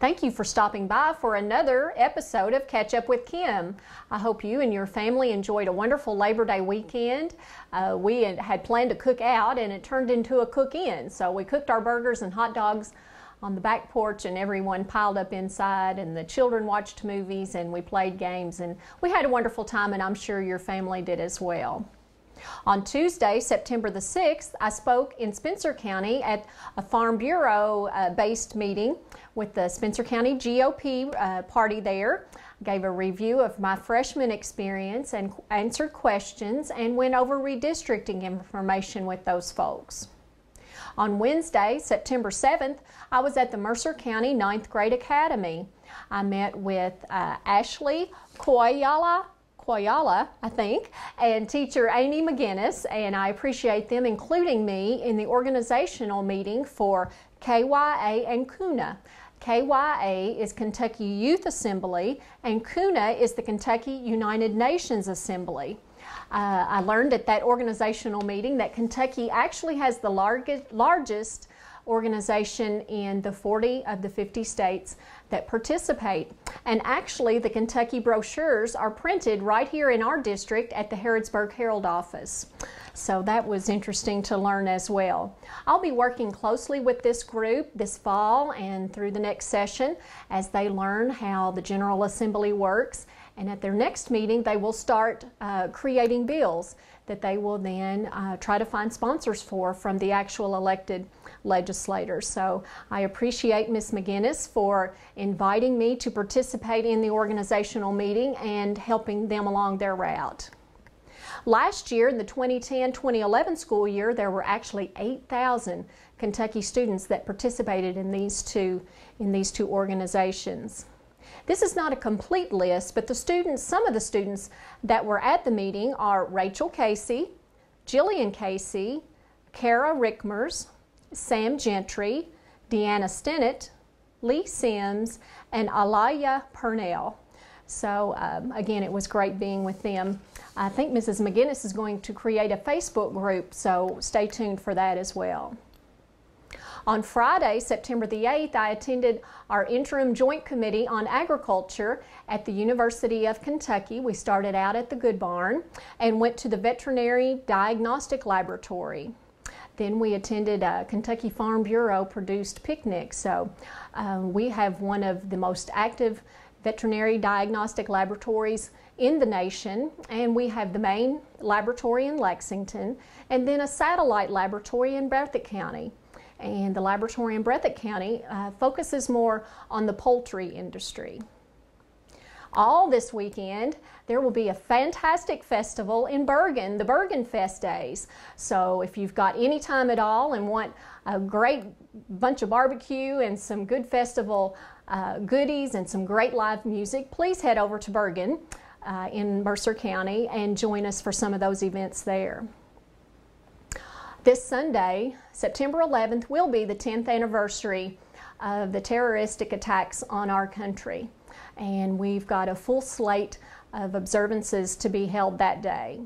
Thank you for stopping by for another episode of Catch Up with Kim. I hope you and your family enjoyed a wonderful Labor Day weekend. We had planned to cook out and it turned into a cook-in. So we cooked our burgers and hot dogs on the back porch and everyone piled up inside, and the children watched movies and we played games, and we had a wonderful time, and I'm sure your family did as well. On Tuesday, September the 6th, I spoke in Spencer County at a Farm Bureau based meeting with the Spencer County GOP party there. Gave a review of my freshman experience and answered questions and went over redistricting information with those folks. On Wednesday, September 7th, I was at the Mercer County 9th Grade Academy. I met with Ashley Koyala, I think, and teacher Amy McGinnis, and I appreciate them including me in the organizational meeting for KYA and KUNA. KYA is Kentucky Youth Assembly, and KUNA is the Kentucky United Nations Assembly. I learned at that organizational meeting that Kentucky actually has the largest organization in the 40 of the 50 states that participate. And actually the Kentucky brochures are printed right here in our district at the Harrodsburg Herald office. So that was interesting to learn as well. I'll be working closely with this group this fall and through the next session as they learn how the General Assembly works. And at their next meeting, they will start creating bills that they will then try to find sponsors for from the actual elected legislators. So I appreciate Ms. McGinnis for inviting me to participate in the organizational meeting and helping them along their route. Last year, in the 2010-2011 school year, there were actually 8,000 Kentucky students that participated in these two organizations. This is not a complete list, but some of the students that were at the meeting are Rachel Casey, Jillian Casey, Kara Rickmers, Sam Gentry, Deanna Stennett, Lee Sims, and Alaya Purnell. So again, it was great being with them. I think Mrs. McGinnis is going to create a Facebook group, so stay tuned for that as well. On Friday, September the 8th, I attended our interim joint committee on agriculture at the University of Kentucky. We started out at the Good Barn and went to the Veterinary Diagnostic Laboratory. Then we attended a Kentucky Farm Bureau produced picnic. So we have one of the most active veterinary diagnostic laboratories in the nation, and we have the main laboratory in Lexington and then a satellite laboratory in Breathitt County. And the laboratory in Breathitt County focuses more on the poultry industry. All this weekend, there will be a fantastic festival in Bergen, the Bergen Fest Days. So if you've got any time at all and want a great bunch of barbecue and some good festival goodies and some great live music, please head over to Bergen in Mercer County and join us for some of those events there. This Sunday, September 11th, will be the 10th anniversary of the terroristic attacks on our country. And we've got a full slate of observances to be held that day.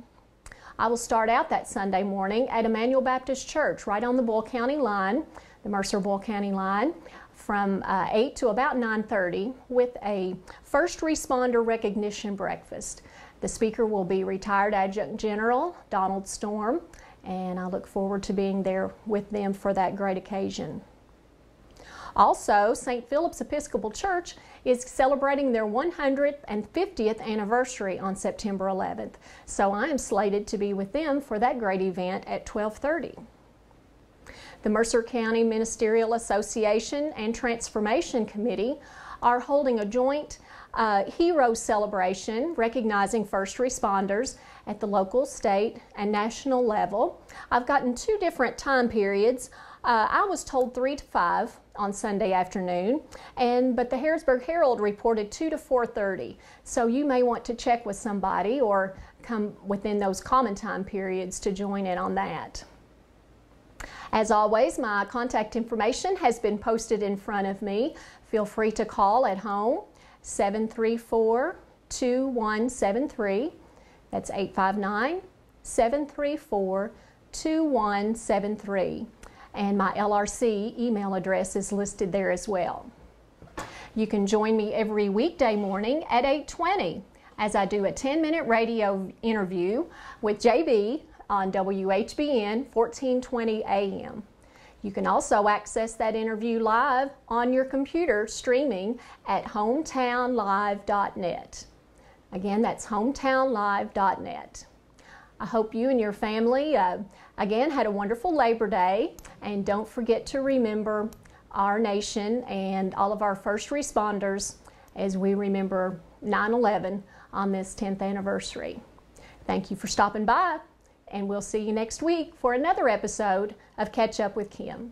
I will start out that Sunday morning at Emmanuel Baptist Church, right on the Bull County line, the Mercer-Bull County line, from 8 to about 9:30 with a first responder recognition breakfast. The speaker will be retired Adjutant General Donald Storm, and I look forward to being there with them for that great occasion. Also, St. Philip's Episcopal Church is celebrating their 150th anniversary on September 11th, so I am slated to be with them for that great event at 12:30. The Mercer County Ministerial Association and Transformation Committee are holding a joint hero celebration recognizing first responders at the local, state, and national level. I've gotten two different time periods. I was told 3 to 5 on Sunday afternoon, but the Harrodsburg Herald reported 2 to 4:30. So you may want to check with somebody or come within those common time periods to join in on that. As always, my contact information has been posted in front of me. Feel free to call at home, 734-2173. That's 859-734-2173. And my LRC email address is listed there as well. You can join me every weekday morning at 8:20 as I do a 10-minute radio interview with JB on WHBN 1420 AM. You can also access that interview live on your computer streaming at hometownlive.net. Again, that's hometownlive.net. I hope you and your family, again, had a wonderful Labor Day, and don't forget to remember our nation and all of our first responders as we remember 9/11 on this 10th anniversary. Thank you for stopping by, and we'll see you next week for another episode of Catch Up with Kim.